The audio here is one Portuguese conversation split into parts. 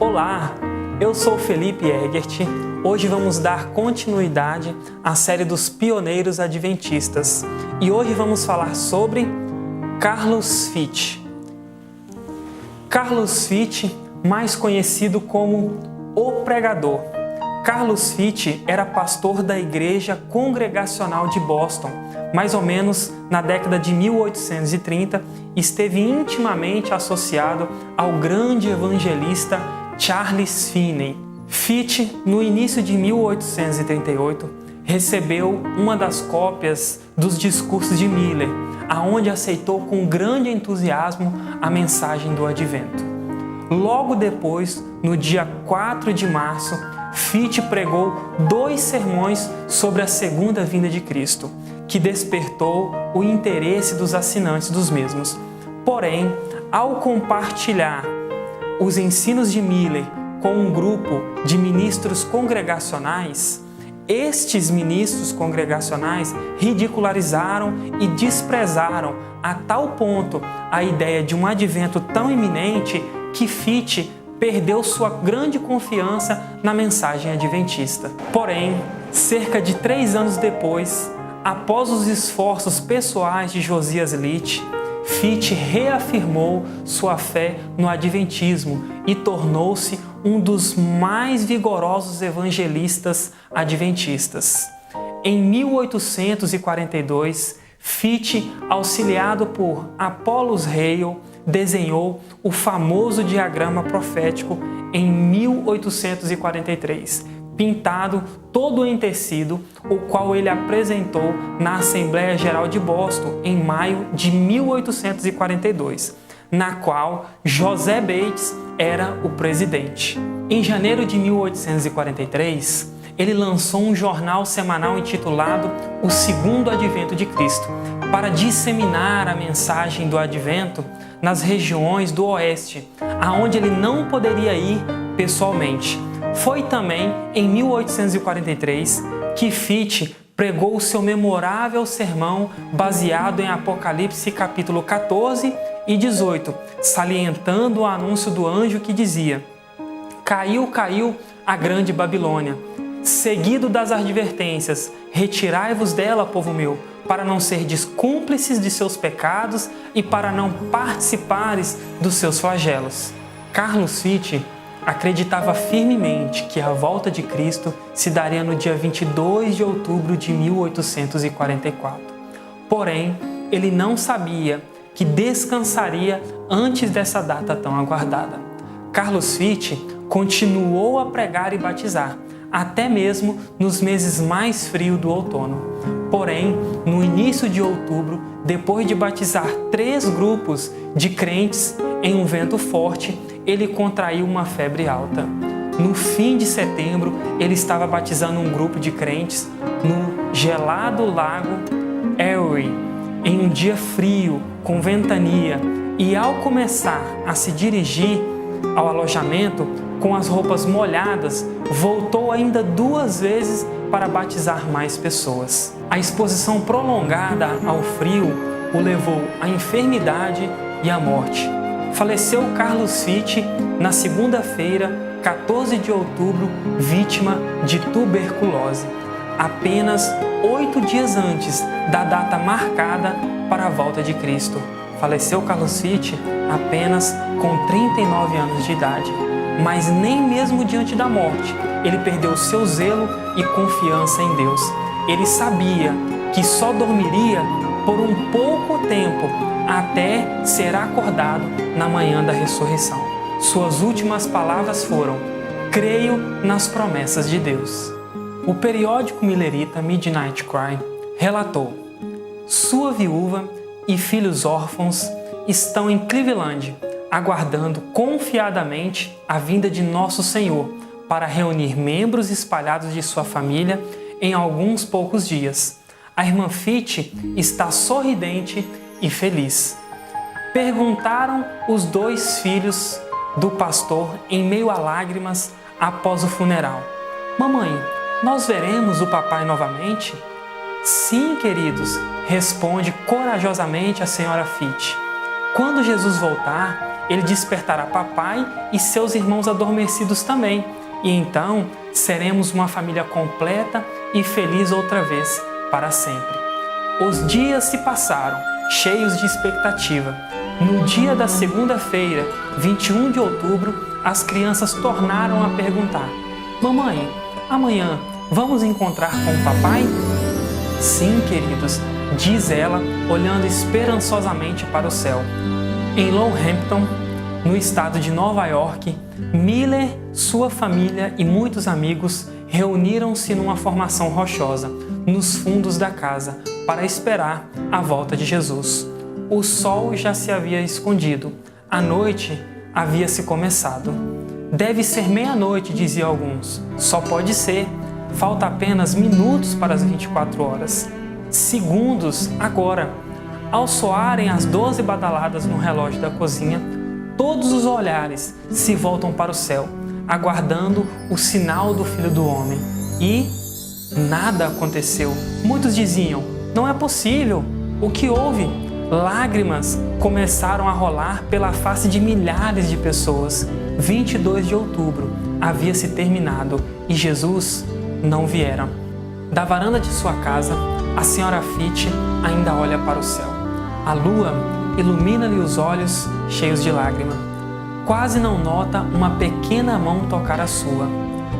Olá, eu sou Felipe Egert. Hoje vamos dar continuidade à série dos pioneiros adventistas e hoje vamos falar sobre Carlos Fitt. Carlos Fitt, mais conhecido como o Pregador. Carlos Fitt era pastor da Igreja Congregacional de Boston, mais ou menos na década de 1830, esteve intimamente associado ao grande evangelista Charles Finney. Fitt, no início de 1838, recebeu uma das cópias dos discursos de Miller, aonde aceitou com grande entusiasmo a mensagem do Advento. Logo depois, no dia 4 de março, Fitt pregou 2 sermões sobre a segunda vinda de Cristo, que despertou o interesse dos assinantes dos mesmos. Porém, ao compartilhar os ensinos de Miller com um grupo de ministros congregacionais, estes ministros congregacionais ridicularizaram e desprezaram a tal ponto a ideia de um advento tão iminente que Fitt perdeu sua grande confiança na mensagem adventista. Porém, cerca de 3 anos depois, após os esforços pessoais de Josias Litt, Fitt reafirmou sua fé no adventismo e tornou-se um dos mais vigorosos evangelistas adventistas. Em 1842, Fitt, auxiliado por Apollos Hale, desenhou o famoso diagrama profético em 1843, pintado todo em tecido, o qual ele apresentou na Assembleia Geral de Boston em maio de 1842, na qual José Bates era o presidente. Em janeiro de 1843, ele lançou um jornal semanal intitulado O Segundo Advento de Cristo, para disseminar a mensagem do Advento nas regiões do Oeste, aonde ele não poderia ir pessoalmente. Foi também em 1843 que Fitt pregou o seu memorável sermão baseado em Apocalipse capítulo 14 e 18, salientando o anúncio do anjo que dizia: Caiu, caiu a grande Babilônia, seguido das advertências, retirai-vos dela, povo meu, para não serdes cúmplices de seus pecados e para não participares dos seus flagelos. Carlos Fitt acreditava firmemente que a volta de Cristo se daria no dia 22 de outubro de 1844. Porém, ele não sabia que descansaria antes dessa data tão aguardada. Carlos Fitt continuou a pregar e batizar, até mesmo nos meses mais frios do outono. Porém, no início de outubro, depois de batizar 3 grupos de crentes em um vento forte, ele contraiu uma febre alta. No fim de setembro, ele estava batizando um grupo de crentes no gelado lago Erie, em um dia frio, com ventania, e ao começar a se dirigir ao alojamento com as roupas molhadas, voltou ainda 2 vezes para batizar mais pessoas. A exposição prolongada ao frio o levou à enfermidade e à morte. Faleceu Carlos Fitt na segunda-feira, 14 de outubro, vítima de tuberculose, apenas 8 dias antes da data marcada para a volta de Cristo. Faleceu Carlos Fitt apenas com 39 anos de idade, mas nem mesmo diante da morte ele perdeu seu zelo e confiança em Deus. Ele sabia que só dormiria por um pouco tempo até ser acordado na manhã da ressurreição. Suas últimas palavras foram: creio nas promessas de Deus. O periódico millerita Midnight Cry relatou: sua viúva e filhos órfãos estão em Cleveland, aguardando confiadamente a vinda de nosso Senhor para reunir membros espalhados de sua família em alguns poucos dias. A irmã Fitt está sorridente e feliz. Perguntaram os 2 filhos do pastor em meio a lágrimas após o funeral: mamãe, nós veremos o papai novamente? Sim, queridos, responde corajosamente a senhora Fitt. Quando Jesus voltar, ele despertará papai e seus irmãos adormecidos também. E então seremos uma família completa e feliz outra vez, para sempre. Os dias se passaram, cheios de expectativa. No dia da segunda-feira, 21 de outubro, as crianças tornaram a perguntar: Mamãe, amanhã vamos encontrar com o papai? Sim, queridos, diz ela, olhando esperançosamente para o céu. Em Lowhampton, no estado de Nova York, Miller, sua família e muitos amigos reuniram-se numa formação rochosa, nos fundos da casa, para esperar a volta de Jesus. O sol já se havia escondido, a noite havia se começado. Deve ser meia-noite, diziam alguns. Só pode ser. Falta apenas minutos para as 24 horas. Segundos agora. Ao soarem as 12 badaladas no relógio da cozinha, todos os olhares se voltam para o céu, aguardando o sinal do Filho do Homem. E nada aconteceu. Muitos diziam: não é possível. O que houve? Lágrimas começaram a rolar pela face de milhares de pessoas. 22 de outubro havia se terminado e Jesus não viera. Da varanda de sua casa, a senhora Fitch ainda olha para o céu. A lua ilumina-lhe os olhos cheios de lágrima. Quase não nota uma pequena mão tocar a sua.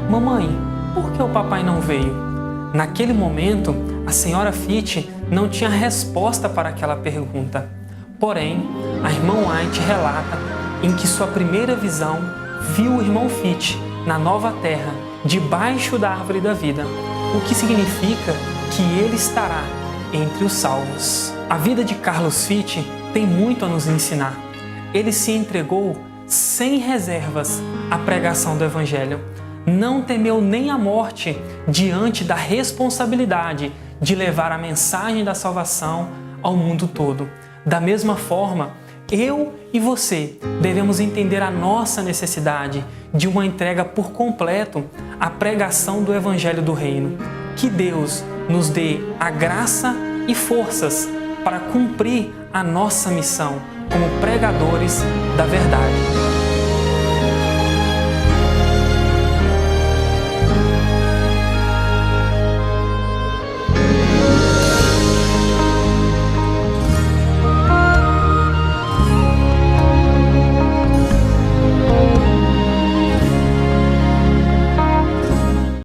Mamãe, por que o papai não veio? Naquele momento, a senhora Fitch não tinha resposta para aquela pergunta. Porém, a irmã White relata em que sua primeira visão viu o irmão Fitch na nova terra, debaixo da árvore da vida, o que significa que ele estará entre os salvos. A vida de Carlos Fitch tem muito a nos ensinar. Ele se entregou sem reservas à pregação do Evangelho. Não temeu nem a morte diante da responsabilidade de levar a mensagem da salvação ao mundo todo. Da mesma forma, eu e você devemos entender a nossa necessidade de uma entrega por completo à pregação do Evangelho do Reino. Que Deus nos dê a graça e forças para cumprir a nossa missão como pregadores da verdade.